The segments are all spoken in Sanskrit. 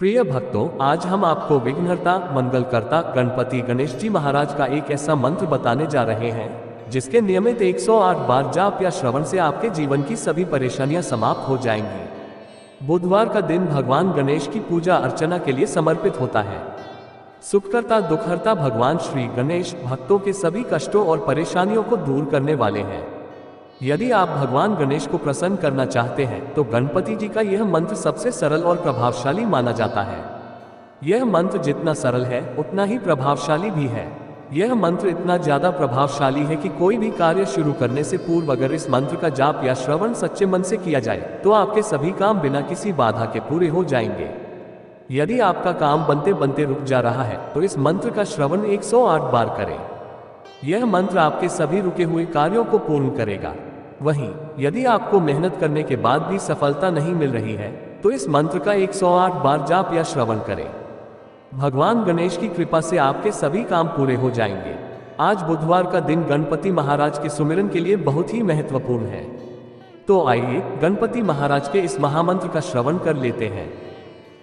प्रिय भक्तों, आज हम आपको विघ्नहर्ता मंगलकर्ता गणपति गणेश जी महाराज का एक ऐसा मंत्र बताने जा रहे हैं जिसके नियमित 108 बार जाप या श्रवण से आपके जीवन की सभी परेशानियां समाप्त हो जाएंगी। बुधवार का दिन भगवान गणेश की पूजा अर्चना के लिए समर्पित होता है। सुखकर्ता दुखहर्ता भगवान श्री गणेश भक्तों के सभी कष्टों और परेशानियों को दूर करने वाले हैं। यदि आप भगवान गणेश को प्रसन्न करना चाहते हैं तो गणपति जी का यह मंत्र सबसे सरल और प्रभावशाली माना जाता है। यह मंत्र जितना सरल है उतना ही प्रभावशाली भी है। यह मंत्र इतना ज्यादा प्रभावशाली है कि कोई भी कार्य शुरू करने से पूर्व अगर इस मंत्र का जाप या श्रवण सच्चे मन से किया जाए तो आपके सभी काम बिना किसी बाधा के पूरे हो जाएंगे। यदि आपका काम बनते बनते रुक जा रहा है तो इस मंत्र का श्रवण 108 बार करें। यह मंत्र आपके सभी रुके हुए कार्यों को पूर्ण करेगा। वहीं यदि आपको मेहनत करने के बाद भी सफलता नहीं मिल रही है तो इस मंत्र का 108 बार जाप या श्रवण करें। भगवान गणेश की कृपा से आपके सभी काम पूरे हो जाएंगे। आज बुधवार का दिन गणपति महाराज के सुमिरन के लिए बहुत ही महत्वपूर्ण है। तो आइए गणपति महाराज के इस महामंत्र का श्रवण कर लेते हैं।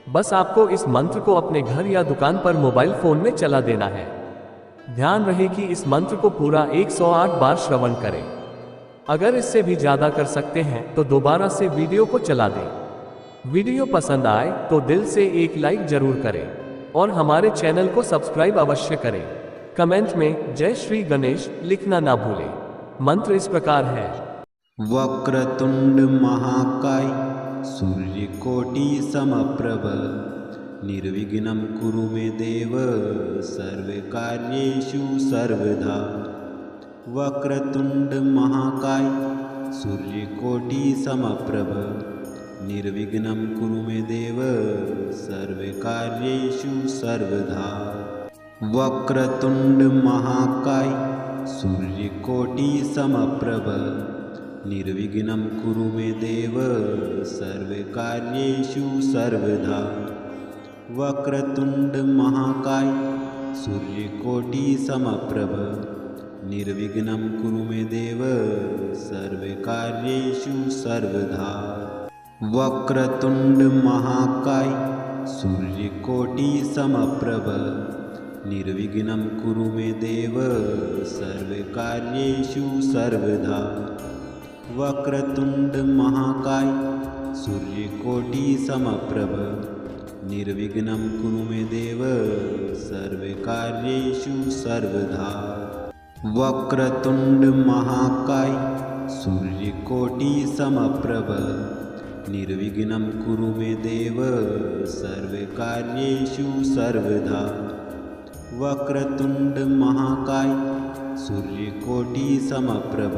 बस आपको इस मंत्र को अपने घर या दुकान पर मोबाइल फोन में चला देना है। ध्यान रहे कि इस मंत्र को पूरा 108 बार श्रवण करें। अगर इससे भी ज्यादा कर सकते हैं तो दोबारा से वीडियो को चला दें। वीडियो पसंद आए तो दिल से एक लाइक जरूर करें और हमारे चैनल को सब्सक्राइब अवश्य करें। कमेंट में जय श्री गणेश लिखना ना भूलें। मंत्र इस प्रकार है। वक्रतुंड महाकाय सूर्यकोटि समप्रभ निर्विघ्नं कुरु मे देव सर्वकार्येषु सर्वदा। वक्रतुंड महाकाय सूर्यकोटि समप्रभ निर्विघ्नं कुरु मे देव सर्वकार्येषु सर्वदा। वक्रतुंड महाकाय सूर्यकोटि समप्रभ निर्विघ्नं कुरु मे देव सर्वकार्येषु सर्वदा। वक्रतुंड महाकाय सूर्यकोटि समप्रभ निर्विघ्नं कुरु मे देव सर्वकार्येषु सर्वदा। वक्रतुंड महाकाय सूर्यकोटि समप्रभ निर्विघ्नं कुरु मे देव सर्वकार्येषु सर्वदा। वक्रतुंड महाकाय सूर्यकोटि समप्रभ निर्विघ्नं कुरु मे देव सर्वकार्येषु सर्वदा। वक्रतुंड महाकाय सूर्यकोटि समप्रभ निर्विघ्नं कुरु मे देव सर्वकार्येषु सर्वदा। वक्रतुंड महाकाय सूर्यकोटि समप्रभ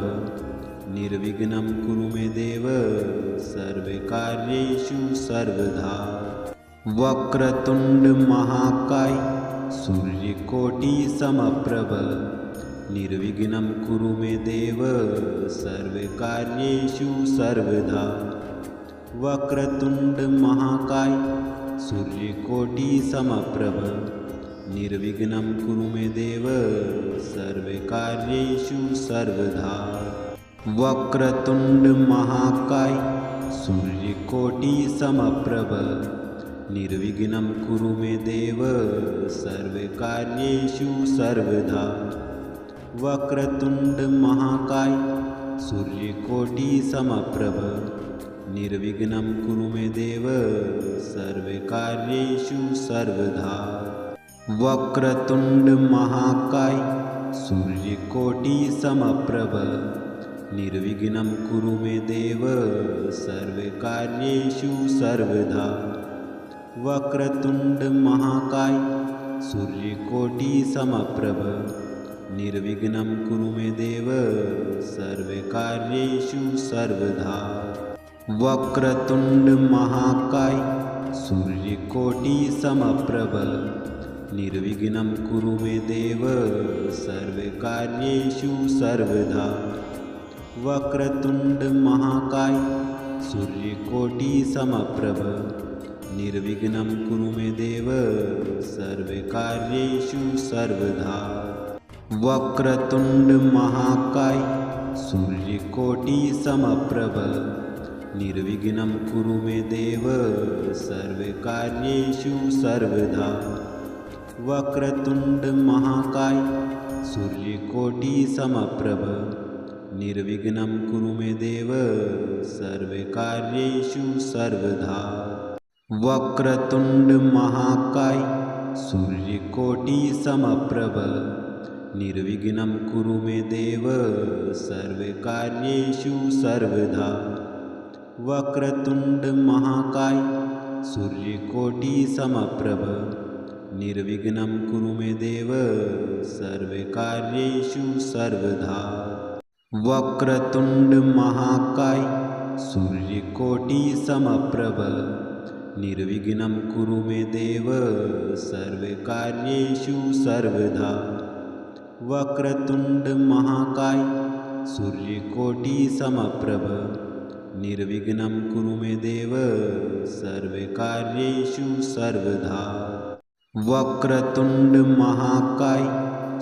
निर्विघ्नं कुरु मे देव सर्वकार्येषु सर्वदा। वक्रतुंड महाकाय सूर्यकोटि समप्रभ निर्विघ्नं कुरु मे देव सर्वकार्येषु सर्वदा। वक्रतुंड महाकाय सूर्यकोटि समप्रभ निर्विघ्नं कुरु मे देव सर्वकार्येषु सर्वदा। वक्रतुंड महाकाय सूर्यकोटि समप्रभ निर्विघ्नं कुरु मे देव सर्वकार्येषु सर्वदा। वक्रतुंड महाकाय सूर्यकोटि समप्रभ निर्विघ्नं कुरु मे देव सर्वकार्येषु सर्वदा। वक्रतुंड महाकाय सूर्यकोटि समप्रभ निर्विघ्नं कुरु मे देव सर्वकार्येषु सर्वदा। वक्रतुंड महाकाय सूर्यकोटि समप्रभ निर्विघ्नं कुरु मे देव सर्वकार्येषु सर्वदा। वक्रतुंड महाकाय सूर्यकोटि समप्रभ निर्विघ्नं कुरु मे देव सर्वकार्येषु सर्वदा। वक्रतुंड महाकाय सूर्यकोटि समप्रभ निर्विघ्नं कुरु मे देव सर्वकार्येषु सर्वदा। वक्रतुंड महाकाय सूर्यकोटि समप्रभ निर्विघ्नं कुरु मे देव सर्वकार्येषु सर्वदा। वक्रतुण्ड महाकाय सूर्यकोटि समप्रभ निर्विघ्नं कुरु मे देव सर्वकार्येषु सर्वदा। वक्रतुण्ड महाकाय सूर्यकोटि समप्रभ निर्विघ्नं कुरु मे देव सर्वकार्येषु सर्वदा। वक्रतुण्ड महाकाय सूर्यकोटि समप्रभ निर्विघ्नं कुरु मे देव सर्वकार्येषु सर्वदा। वक्रतुण्ड महाकाय सूर्यकोटि समप्रभ निर्विघ्नं कुरु मे देव सर्वकार्येषु सर्वदा। वक्रतुण्ड महाकाय सूर्यकोटि समप्रभ निर्विघ्नं कुरु मे देव सर्वकार्येषु सर्वदा। वक्रतुण्ड महाकाय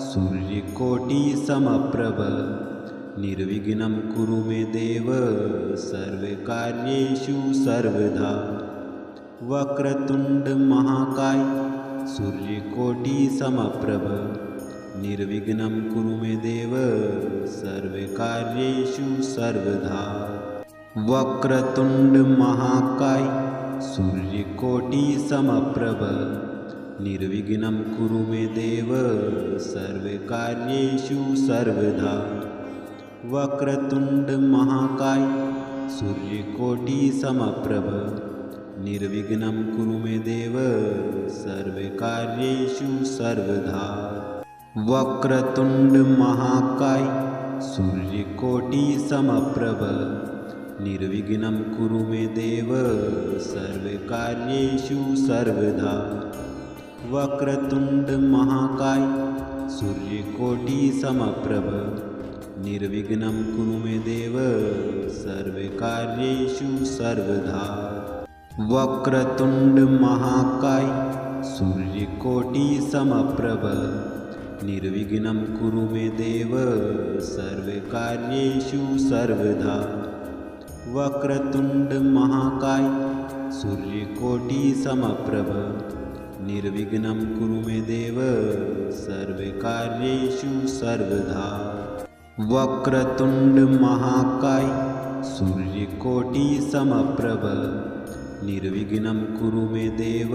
सूर्यकोटि समप्रभ निर्विघ्नं कुरु मे देव सर्वकार्येषु सर्वदा। वक्रतुण्ड महाकाय सूर्यकोटि समप्रभ निर्विघ्नं कुरु मे देव सर्वकार्येषु सर्वदा। वक्रतुण्ड महाकाय सूर्यकोटि समप्रभ निर्विघ्नं कुरु मे देव सर्वकार्येषु सर्वदा। वक्रतुण्ड महाकाय सूर्यकोटि समप्रभ निर्विघ्नं कुरु मे देव सर्वकार्येषु सर्वदा। वक्रतुण्ड महाकाय सूर्यकोटि समप्रभ निर्विघ्नं कुरु मे देव सर्वकार्येषु सर्वदा। वक्रतुण्ड महाकाय सूर्यकोटि समप्रभ निर्विघ्नं कुरु मे देव सर्वकार्येषु सर्वदा। वक्रतुण्ड महाकाय सूर्यकोटि समप्रभ निर्विघ्नं कुरु मे देव सर्वकार्येषु सर्वदा। वक्रतुण्ड महाकाय सूर्यकोटि समप्रभ निर्विघ्नं कुरु मे देव सर्वकार्येषु सर्वदा। वक्रतुण्ड महाकाय सूर्यकोटि समप्रभ निर्विघ्नं कुरु मे देव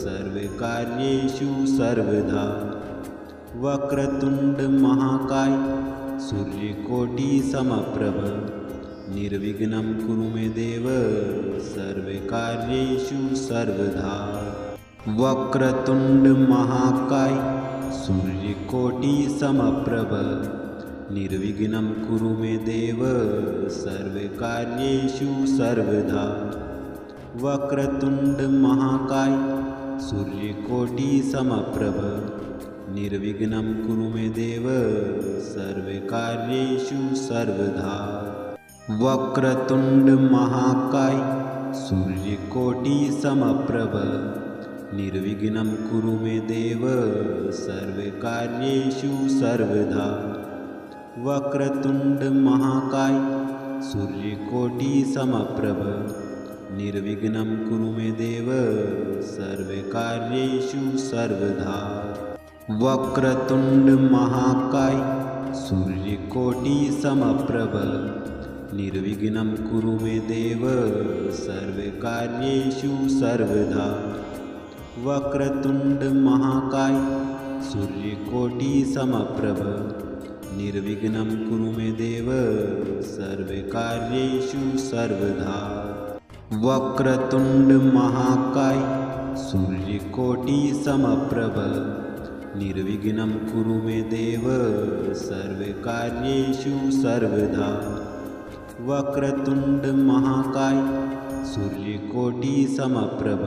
सर्वकार्येषु सर्वदा। वक्रतुण्ड महाकाय सूर्यकोटि समप्रभ निर्विघ्नं कुरु मे देव सर्वकार्येषु सर्वदा। वक्रतुण्ड महाकाय सूर्यकोटि समप्रभ निर्विघ्नं कुरु मे देव सर्वकार्येषु सर्वदा। वक्रतुण्ड महाकाय सूर्यकोटि समप्रभ निर्विघ्नं कुरु मे देव सर्वकार्येषु सर्वदा। वक्रतुण्ड महाकाय सूर्यकोटि समप्रभ निर्विघ्नं कुरु मे देव सर्वकार्येषु सर्वदा। वक्रतुण्ड महाकाय सूर्यकोटि समप्रभ निर्विघ्नं कुरु मे देव सर्वकार्येषु सर्वदा। वक्रतुण्ड महाकाय सूर्यकोटि समप्रभ निर्विघ्नं कुरु मे देव सर्वकार्येषु सर्वदा। वक्रतुण्ड महाकाय सूर्यकोटि समप्रभ निर्विघ्नं कुरु मे देव सर्वकार्येषु सर्वदा। वक्रतुण्ड महाकाय सूर्यकोटि समप्रभ निर्विघ्नं कुरु मे देव सर्वकार्येषु सर्वदा। वक्रतुण्ड महाकाय सूर्यकोटि समप्रभ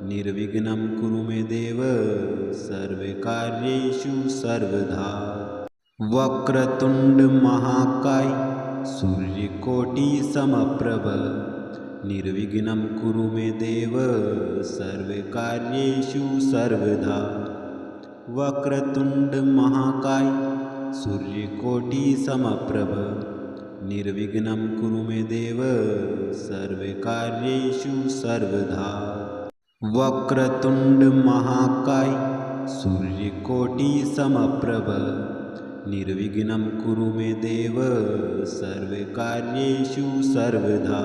निर्विघ्नं कुरु मे देव सर्वकार्येषु सर्वदा। वक्रतुण्ड महाकाय सूर्यकोटि समप्रभ निर्विघ्नं कुरु मे देव सर्वकार्येषु सर्वदा। वक्रतुण्ड महाकाय सूर्यकोटि समप्रभ निर्विघ्नं कुरु मे देव सर्वकार्येषु सर्वदा। वक्रतुंड महाकाय सूर्यकोटि समप्रभ निर्विघ्नं कुरु मे देव सर्वकार्येषु सर्वदा।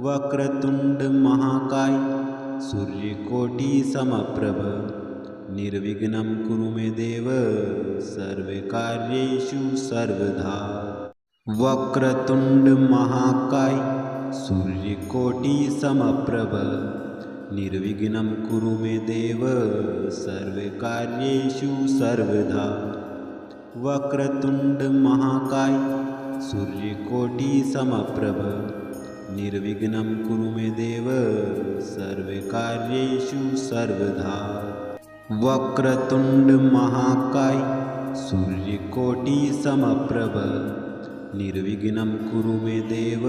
वक्रतुंड महाकाय सूर्यकोटि समप्रभ निर्विघ्नं कुरु मे देव सर्वकार्येषु सर्वदा। वक्रतुंड महाकाय सूर्यकोटि समप्रभ निर्विघ्नं कुरु मे देव सर्वकार्येषु सर्वदा। वक्रतुंड महाकाय सूर्यकोटि समप्रभ निर्विघ्नं कुरु मे देव सर्वकार्येषु सर्वदा। वक्रतुंड महाकाय सूर्यकोटि समप्रभ निर्विघ्नं कुरु मे देव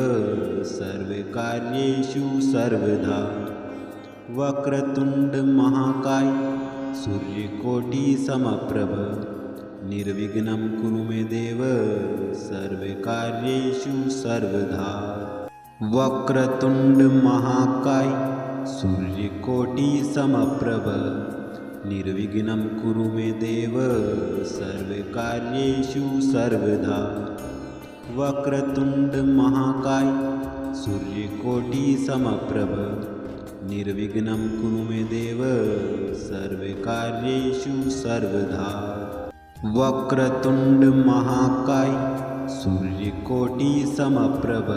सर्वकार्येषु सर्वदा। वक्रतुंड महाकाय सूर्यकोटि समप्रभ निर्विघ्नं कुरु मे देव सर्वकार्येषु सर्वदा। वक्रतुंड महाकाय सूर्यकोटि समप्रभ निर्विघ्नं कुरु मे देव सर्वकार्येषु सर्वदा। वक्रतुंड महाकाय सूर्यकोटि समप्रभ निर्विघ्नं कुरु मे देव सर्वकार्येषु सर्वदा। वक्रतुंड महाकाय सूर्यकोटि समप्रभ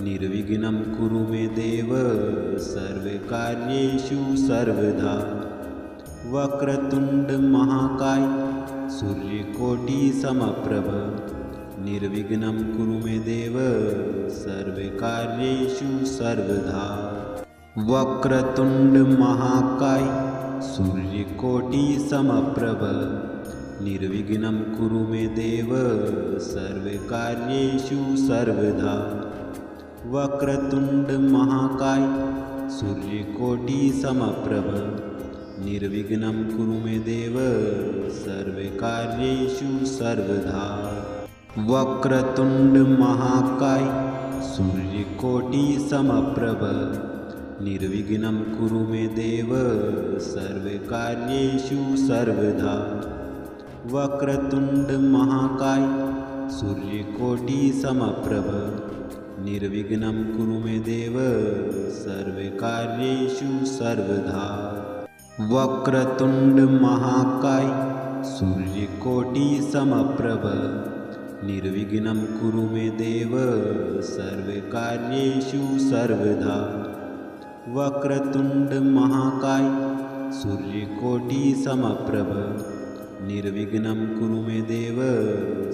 निर्विघ्नं कुरु मे देव सर्वकार्येषु सर्वदा। वक्रतुंड महाकाय सूर्यकोटि समप्रभ निर्विघ्नं कुरु मे देव सर्वकार्येषु सर्वदा। वक्रतुंड महाकाय सूर्यकोटि समप्रभ निर्विघ्नं कुरु मे देव सर्वकार्येषु सर्वदा। वक्रतुंड महाकाय सूर्यकोटि समप्रभ निर्विघ्नं कुरु मे देव सर्वकार्येषु सर्वदा। वक्रतुंड महाकाय सूर्यकोटि समप्रभ निर्विघ्नं कुरु मे देव सर्वकार्येषु सर्वदा। वक्रतुंड महाकाय सूर्यकोटि समप्रभ निर्विघ्नं कुरु मे देव सर्वकार्येषु सर्वदा। वक्रतुंड महाकाय सूर्यकोटि समप्रभ निर्विघ्नं कुरु मे देव सर्वकार्येषु सर्वदा। वक्रतुंड महाकाय सूर्यकोटि समप्रभ निर्विघ्नं कुरु मे देव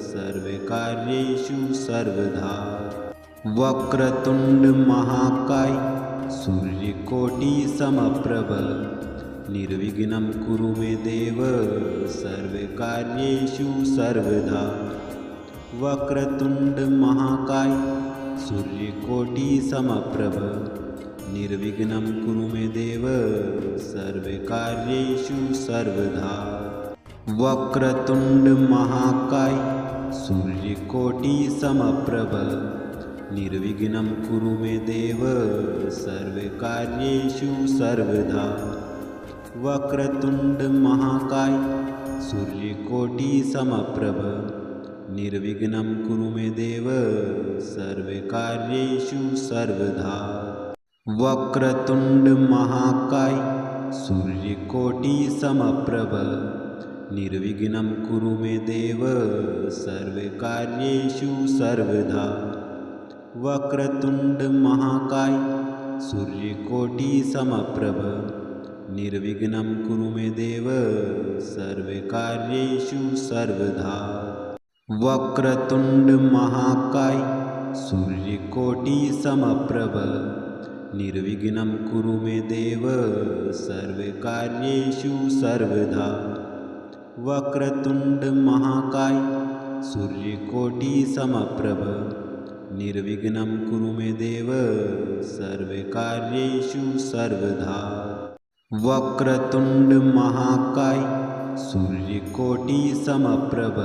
सर्वकार्येषु सर्वदा। वक्रतुंड महाकाय सूर्यकोटि समप्रभ निर्विघ्नं कुरु मे देव सर्वकार्येषु सर्वदा। वक्रतुंड महाकाय सूर्यकोटि समप्रभ निर्विघ्नं कुरु मे देव सर्वकार्येषु सर्वदा। वक्रतुंड महाकाय सूर्यकोटि समप्रभ निर्विघ्नं कुरु मे देव सर्वकार्येषु सर्वदा। वक्रतुंड महाकाय सूर्यकोटि समप्रभ निर्विघ्नं कुरु मे देव सर्वकार्येषु सर्वदा। वक्रतुंड महाकाय सूर्यकोटि समप्रभ निर्विघ्नं कुरु मे देव सर्वकार्येषु सर्वदा। वक्रतुंड महाकाय सूर्यकोटि समप्रभ निर्विघ्नं कुरु मे देव सर्वकार्येषु सर्वदा। वक्रतुंड महाकाय सूर्यकोटि समप्रभ निर्विघ्नं कुरु मे देव सर्वकार्येषु सर्वदा। वक्रतुंड महाकाय सूर्यकोटि समप्रभ निर्विघ्नं कुरु मे देव सर्वकार्येषु सर्वदा। वक्रतुंड महाकाय सूर्यकोटि समप्रभ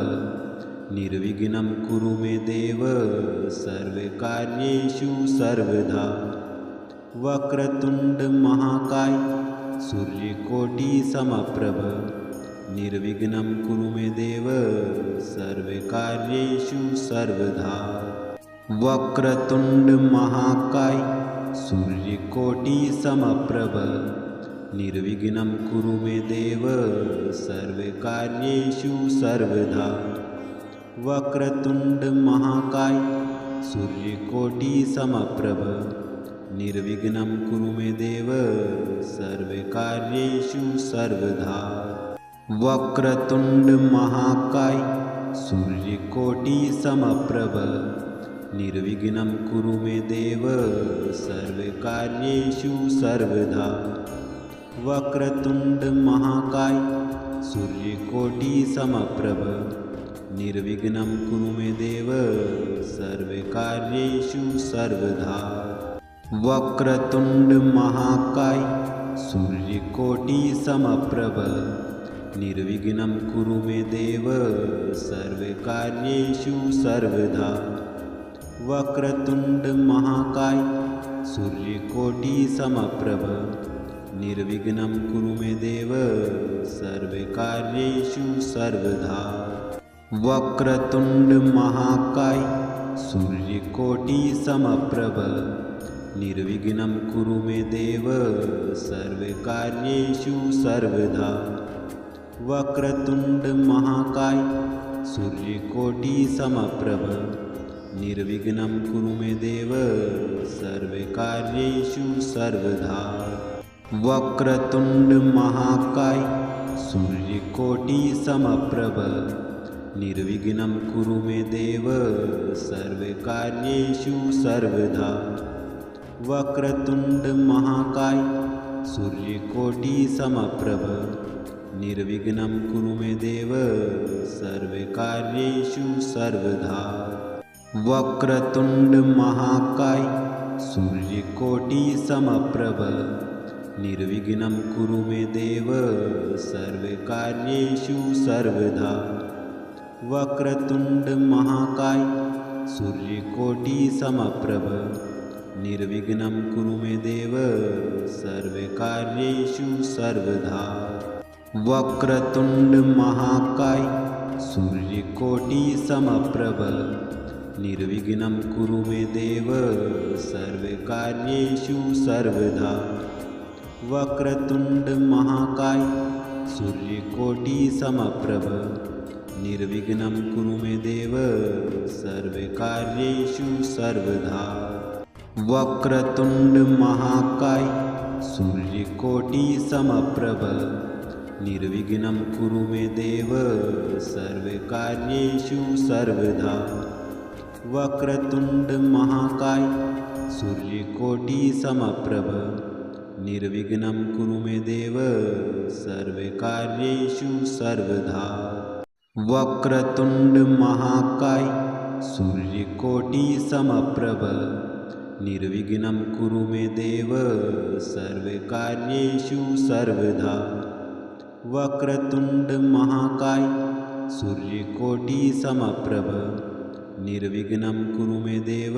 निर्विघ्नं कुरु मे देव सर्वकार्येषु सर्वदा। वक्रतुण्ड महाकाय सूर्यकोटि समप्रभ निर्विघ्नं कुरु मे देव सर्वकार्येषु सर्वदा। वक्रतुण्ड महाकाय सूर्यकोटि समप्रभ निर्विघ्नं कुरु मे देव सर्वकार्येषु सर्वदा। वक्रतुण्ड महाकाय सूर्यकोटि समप्रभ निर्विघ्नं कुरु मे देव सर्वकार्येषु सर्वदा। वक्रतुण्ड महाकाय सूर्यकोटि समप्रभ निर्विघ्नं कुरु मे देव सर्वकार्येषु सर्वदा। वक्रतुण्ड महाकाय सूर्यकोटि समप्रभ निर्विघ्नं कुरु मे देव सर्वकार्येषु सर्वदा। वक्रतुण्ड महाकाय सूर्यकोटि समप्रभ निर्विघ्नं कुरु मे देव सर्वकार्येषु सर्वदा। वक्रतुण्ड महाकाय सूर्यकोटि समप्रभ निर्विघ्नं कुरु मे देव सर्वकार्येषु सर्वदा। वक्रतुण्ड महाकाय सूर्यकोटि समप्रभ निर्विघ्नं कुरु मे देव सर्वकार्येषु सर्वदा। वक्रतुण्ड महाकाय सूर्यकोटि समप्रभ निर्विघ्नं कुरु मे देव सर्वकार्येषु सर्वदा। वक्रतुण्ड महाकाय सूर्यकोटि समप्रभ निर्विघ्नं कुरु मे देव सर्वकार्येषु सर्वदा। वक्रतुण्ड महाकाय सूर्यकोटि समप्रभ निर्विघ्नं कुरु मे देव सर्वकार्येषु सर्वदा। वक्रतुण्ड महाकाय सूर्यकोटि समप्रभ निर्विघ्नं कुरु मे देव सर्वकार्येषु सर्वदा। वक्रतुण्ड महाकाय सूर्यकोटि समप्रभ निर्विघ्नं कुरु मे देव सर्वकार्येषु सर्वदा। वक्रतुण्ड महाकाय सूर्यकोटि समप्रभ निर्विघ्नं कुरु मे देव सर्वकार्येषु सर्वदा। वक्रतुण्ड महाकाय सूर्यकोटि समप्रभ निर्विघ्नं कुरु मे देव सर्वकार्येषु सर्वदा। वक्रतुण्ड महाकाय सूर्यकोटि समप्रभ निर्विघ्नं कुरु मे देव सर्वकार्येषु सर्वदा। वक्रतुण्ड महाकाय सूर्यकोटि समप्रभ निर्विघ्नं कुरु मे देव सर्वकार्येषु सर्वदा। वक्रतुण्ड महाकाय सूर्यकोटि समप्रभ निर्विघ्नं कुरु मे देव सर्वकार्येषु सर्वदा। वक्रतुण्ड महाकाय सूर्यकोटि समप्रभ निर्विघ्नं कुरु मे देव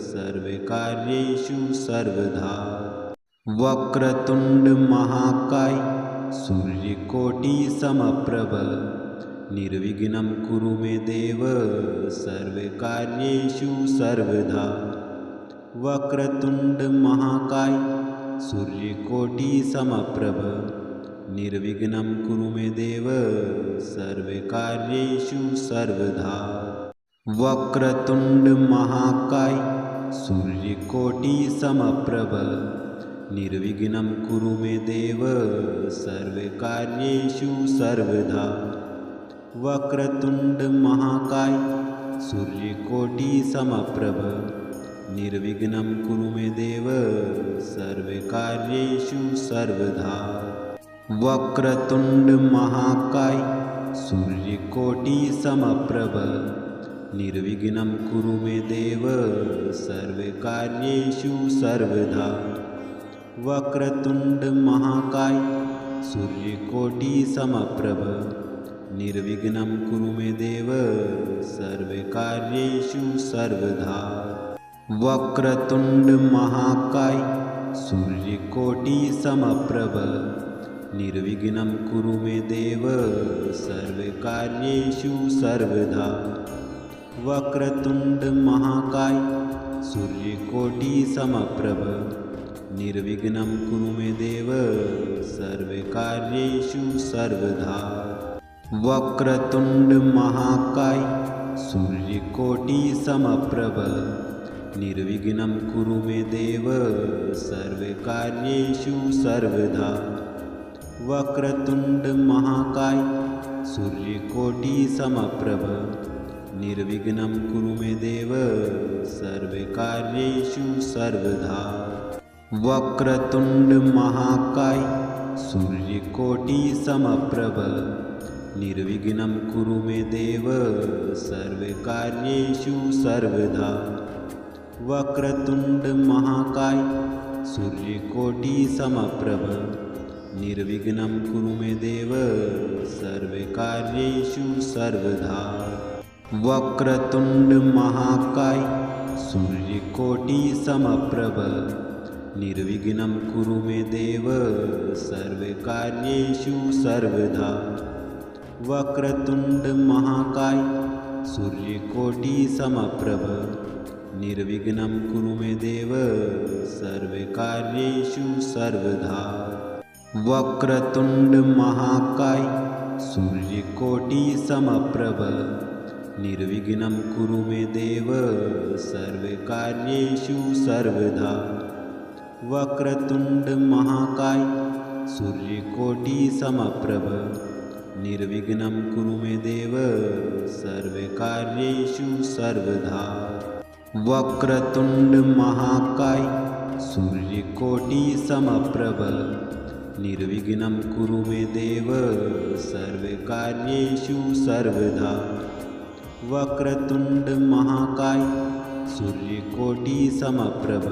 सर्वकार्येषु सर्वदा। वक्रतुण्ड महाकाय सूर्यकोटि समप्रभ निर्विघ्नं कुरु मे देव सर्वकार्येषु सर्वदा। वक्रतुण्ड महाकाय सूर्यकोटि समप्रभ निर्विघ्नं कुरु मे देव सर्वकार्येषु सर्वदा। वक्रतुण्ड महाकाय सूर्यकोटि समप्रभ निर्विघ्नं कुरु मे देव सर्वकार्येषु सर्वदा। वक्रतुण्ड महाकाय सूर्यकोटि समप्रभ निर्विघ्नं कुरु मे देव सर्वकार्येषु सर्वदा। वक्रतुण्ड महाकाय सूर्यकोटि समप्रभ निर्विघ्नं कुरु मे देव सर्वकार्येषु सर्वदा। वक्रतुण्ड महाकाय सूर्यकोटि समप्रभ निर्विघ्नं कुरु मे देव सर्वकार्येषु सर्वदा। वक्रतुंड महाकाय सूर्यकोटि समप्रभ निर्विघ्नं कुरु मे देव सर्वकार्येषु सर्वदा। वक्रतुंड महाकाय सूर्यकोटि समप्रभ निर्विघ्नं कुरु मे देव सर्वकार्येषु सर्वदा। वक्रतुंड महाकाय सूर्यकोटि समप्रभ निर्विघ्नं कुरु मे देव सर्वकार्येषु सर्वदा। वक्रतुंड महाकाय सूर्यकोटि समप्रभ निर्विघ्नं कुरु मे देव सर्वकार्येषु सर्वदा। वक्रतुंड महाकाय सूर्यकोटि समप्रभ निर्विघ्नं कुरु मे देव सर्वकार्येषु सर्वदा। वक्रतुंड महाकाय सूर्यकोटि समप्रभ निर्विघ्नं कुरु मे देव सर्वकार्येषु सर्वदा। वक्रतुंड महाकाय सूर्यकोटि समप्रभ निर्विघ्नं कुरु मे देव सर्वकार्येषु सर्वदा। वक्रतुंड महाकाय सूर्यकोटि समप्रभ निर्विघ्नं कुरु मे देव सर्वकार्येषु सर्वदा। वक्रतुंड महाकाय सूर्यकोटि समप्रभ निर्विघ्नं कुरु मे देव सर्वकार्येषु सर्वदा। वक्रतुंड महाकाय सूर्यकोटि समप्रभ निर्विघ्नं कुरु मे देव सर्वकार्येषु सर्वदा। वक्रतुंड महाकाय सूर्यकोटि समप्रभ निर्विघ्नं कुरु मे देव सर्वकार्येषु सर्वदा। वक्रतुंड महाकाय सूर्यकोटि समप्रभ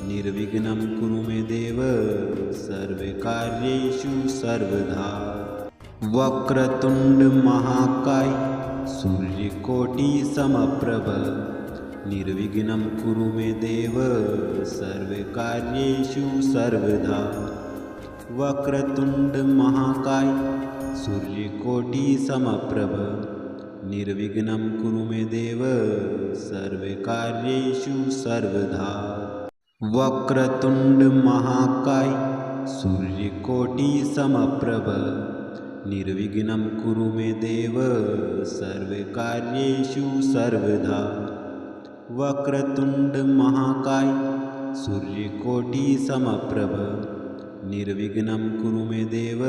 निर्विघ्नं कुरु मे देव सर्वकार्येषु सर्वदा। वक्रतुंड महाकाय सूर्यकोटि समप्रभ निर्विघ्नं कुरु मे देव सर्वकार्येषु सर्वदा। वक्रतुंड महाकाय सूर्यकोटि समप्रभ निर्विघ्नं कुरु मे देव सर्वकार्येषु सर्वदा। वक्रतुंड महाकाय सूर्यकोटि समप्रभ निर्विघ्नं कुरु मे देव सर्वकार्येषु सर्वदा। वक्रतुंड महाकाय सूर्यकोटि समप्रभ निर्विघ्नं कुरु मे देव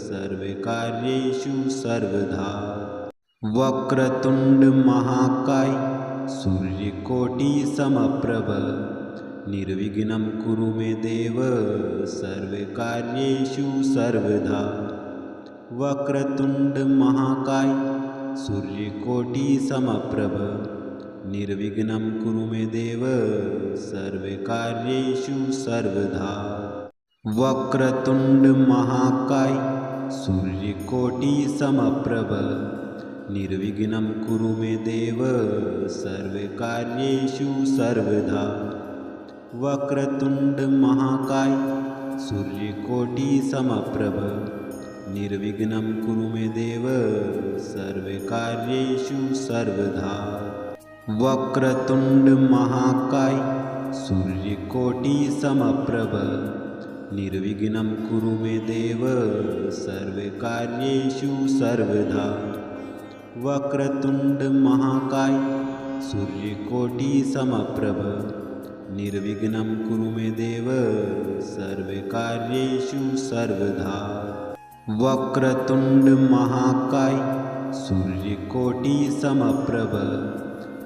सर्वकार्येषु सर्वदा। वक्रतुंड महाकाय सूर्यकोटि समप्रभ निर्विघ्नं कुरु मे देव सर्वकार्येषु सर्वदा। वक्रतुंड महाकाय सूर्यकोटि समप्रभ निर्विघ्नं कुरु मे देव सर्वकार्येषु सर्वदा। वक्रतुंड महाकाय सूर्यकोटि समप्रभ निर्विघ्नं कुरु मे देव सर्वकार्येषु सर्वदा। वक्रतुंड महाकाय सूर्यकोटि समप्रभ निर्विघ्नं कुरु मे देव सर्वकार्येषु सर्वदा। वक्रतुंड महाकाय सूर्यकोटि समप्रभ निर्विघ्नं कुरु मे देव सर्वकार्येषु सर्वदा। वक्रतुंड महाकाय सूर्यकोटि समप्रभ निर्विघ्नं कुरु मे देव सर्वकार्येषु सर्वदा। वक्रतुंड महाकाय सूर्यकोटि समप्रभ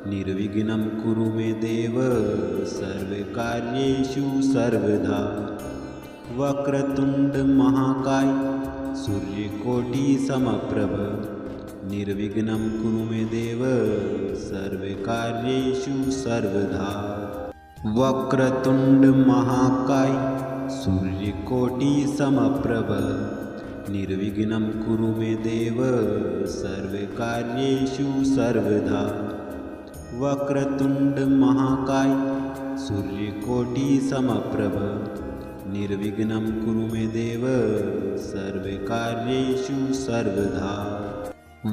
निर्विघ्नं कुरु मे देव सर्वकार्येषु सर्वदा। वक्रतुंड महाकाय सूर्यकोटि समप्रभ निर्विघ्नं कुरु मे देव सर्वकार्येषु सर्वदा। वक्रतुंड महाकाय सूर्यकोटि समप्रभ निर्विघ्नं कुरु मे देव सर्वकार्येषु सर्वदा। वक्रतुण्ड महाकाय सूर्यकोटिसमप्रभ निर्विघ्नं कुरु मे देव सर्वकार्येषु सर्वदा।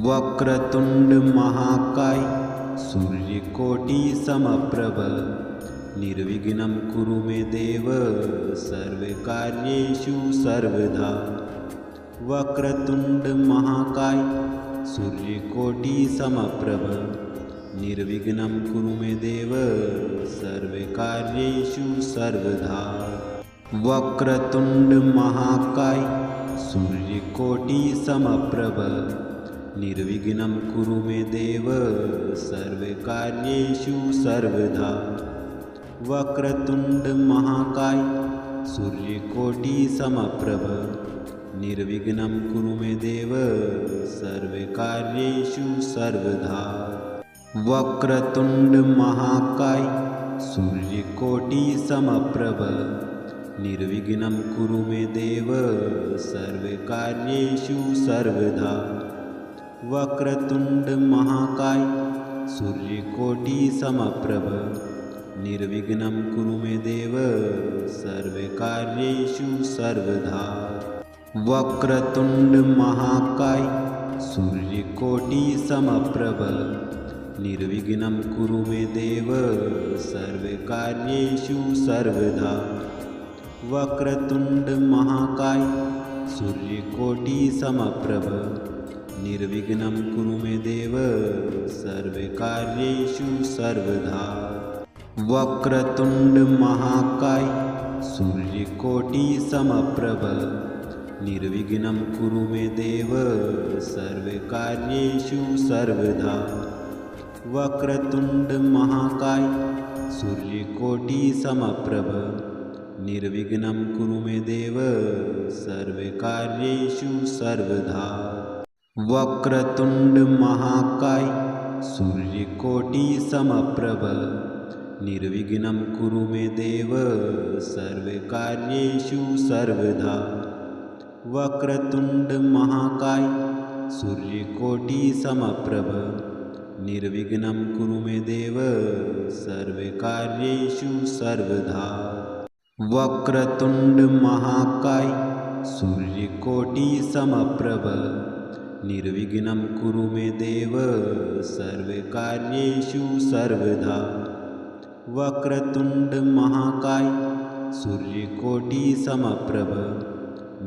वक्रतुण्ड महाकाय सूर्यकोटिसमप्रभ निर्विघ्नं कुरु मे देव सर्वकार्येषु सर्वदा। वक्रतुण्ड महाकाय सूर्यकोटिसमप्रभ निर्विघ्नं कुरु मे देव सर्वकार्येषु सर्वदा। वक्रतुण्ड महाकाय सूर्यकोटिसमप्रभ निर्विघ्नं कुरु मे देव सर्वकार्येषु सर्वदा। वक्रतुण्ड महाकाय सूर्यकोटिसमप्रभ निर्विघ्नं कुरु मे देव सर्वकार्येषु सर्वदा। वक्रतुण्ड महाकाय सूर्यकोटिसमप्रभ निर्विघ्नं कुरु मे देव सर्वकार्येषु सर्वदा। वक्रतुण्ड महाकाय सूर्यकोटिसमप्रभ निर्विघ्नं कुरु मे देव सर्वकार्येषु सर्वदा। वक्रतुण्ड महाकाय सूर्यकोटिसमप्रभ निर्विघ्नं कुरु मे देव सर्वकार्येषु सर्वदा। वक्रतुण्ड महाकाय सूर्यकोटिसमप्रभ निर्विघ्नं कुरु मे देव सर्वकार्येषु सर्वदा। वक्रतुण्ड महाकाय सूर्यकोटिसमप्रभ निर्विघ्नं कुरु मे देव सर्वकार्येषु सर्वदा। वक्रतुण्ड महाकाय सूर्यकोटिसमप्रभ निर्विघ्नं कुरु मे देव सर्वकार्येषु सर्वदा। वक्रतुण्ड महाकाय सूर्यकोटिसमप्रभ निर्विघ्नं कुरु मे देव सर्वकार्येषु सर्वदा। वक्रतुण्ड महाकाय सूर्यकोटिसमप्रभ निर्विघ्नं कुरु मे देव सर्वकार्येषु सर्वदा। वक्रतुण्ड महाकाय सूर्यकोटिसमप्रभ निर्विघ्नं कुरु मे देव सर्वकार्येषु सर्वदा। वक्रतुण्ड महाकाय सूर्यकोटिसमप्रभ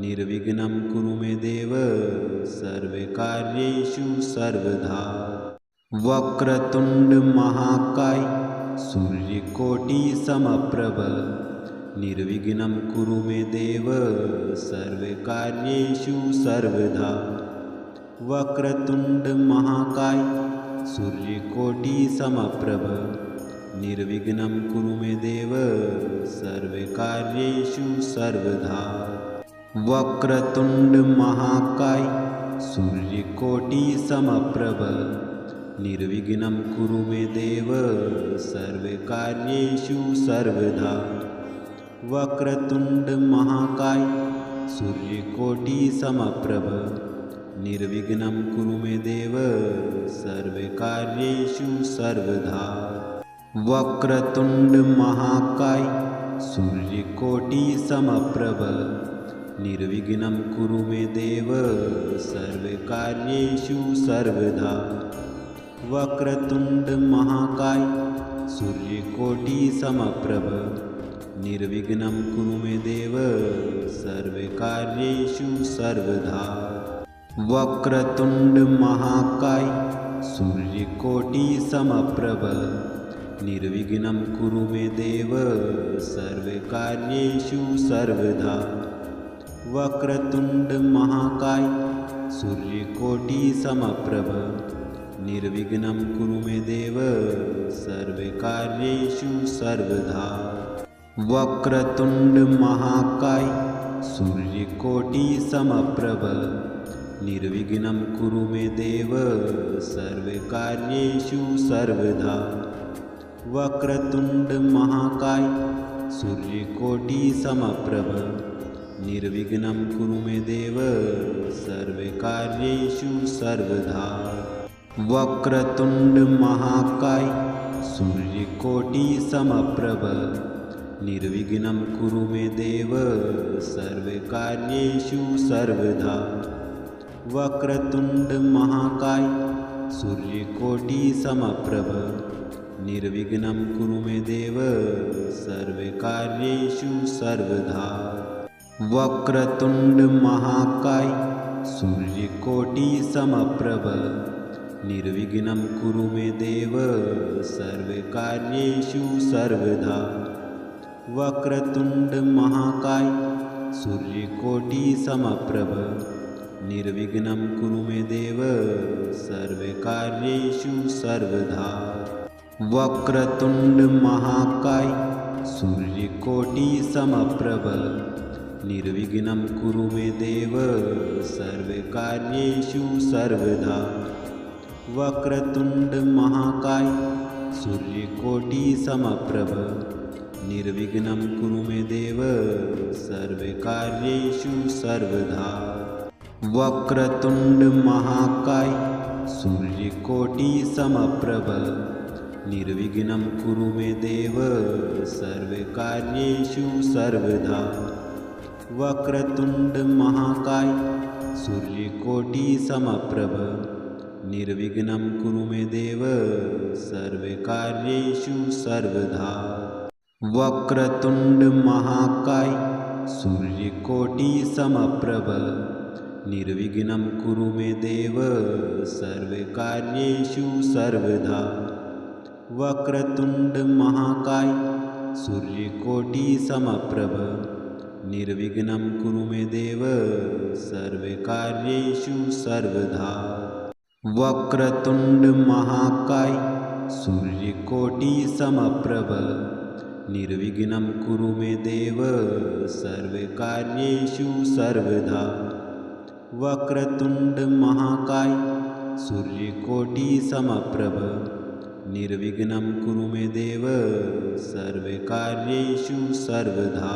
निर्विघ्नं कुरु मे देव सर्वकार्येषु सर्वदा। वक्रतुण्ड महाकाय सूर्यकोटिसमप्रभ निर्विघ्नं कुरु मे देव सर्वकार्येषु सर्वदा। वक्रतुण्ड महाकाय सूर्यकोटिसमप्रभ निर्विघ्नं कुरु मे देव सर्वकार्येषु सर्वदा। वक्रतुण्ड महाकाय सूर्यकोटिसमप्रभ निर्विघ्नं कुरु मे देव सर्वकार्येषु सर्वदा। वक्रतुण्ड महाकाय सूर्यकोटिसमप्रभ निर्विघ्नं कुरु मे देव सर्वकार्येषु सर्वदा। वक्रतुण्ड महाकाय सूर्यकोटिसमप्रभ निर्विघ्नं कुरु मे देव सर्वकार्येषु सर्वदा। वक्रतुण्ड महाकाय सूर्यकोटिसमप्रभ निर्विघ्नं कुरु मे देव सर्वकार्येषु सर्वदा। वक्रतुण्ड महाकाय सूर्यकोटिसमप्रभ निर्विघ्नं कुरु मे देव सर्वकार्येषु सर्वदा। वक्रतुण्ड महाकाय सूर्यकोटिसमप्रभ निर्विघ्नं कुरु मे देव सर्वकार्येषु सर्वदा। वक्रतुण्ड महाकाय सूर्यकोटिसमप्रभ निर्विघ्नं कुरु मे देव सर्वकार्येषु सर्वदा। वक्रतुण्ड महाकाय सूर्यकोटिसमप्रभ निर्विघ्नं कुरु मे देव सर्वकार्येषु सर्वदा वक्रतुण्ड महाकाय सूर्यकोटिसमप्रभ निर्विघ्नं कुरु मे देव सर्वकार्येषु सर्वदा वक्रतुण्ड महाकाय सूर्यकोटिसमप्रभ निर्विघ्नं कुरु मे देव सर्वकार्येषु सर्वदा वक्रतुण्ड महाकाय सूर्यकोटिसमप्रभ निर्विघ्नं कुरु मे देव सर्वकार्येषु सर्वदा वक्रतुण्ड महाकाय सूर्यकोटिसमप्रभ निर्विघ्नं कुरु मे देव सर्वकार्येषु सर्वदा वक्रतुण्ड महाकाय सूर्यकोटिसमप्रभ निर्विघ्नं कुरु मे देव सर्वकार्येषु सर्वदा वक्रतुण्ड महाकाय सूर्यकोटिसमप्रभ निर्विघ्नं कुरु मे देव सर्वकार्येषु सर्वदा वक्रतुण्ड महाकाय सूर्यकोटिसमप्रभ निर्विघ्नं कुरु मे देव सर्वकार्येषु सर्वदा वक्रतुण्ड महाकाय सूर्यकोटिसमप्रभ निर्विघ्नं कुरु मे देव सर्वकार्येषु सर्वदा वक्रतुण्ड महाकाय सूर्यकोटिसमप्रभ निर्विघ्नं कुरु मे देव सर्वकार्येषु सर्वदा वक्रतुण्ड महाकाय सूर्यकोटिसमप्रभ निर्विघ्नं कुरु मे देव सर्वकार्येषु सर्वदा वक्रतुण्ड महाकाय सूर्यकोटिसमप्रभ निर्विघ्नं कुरु मे देव सर्वकार्येषु सर्वदा वक्रतुण्ड महाकाय सूर्यकोटिसमप्रभ निर्विघ्नं कुरु मे देव सर्वकार्येषु सर्वदा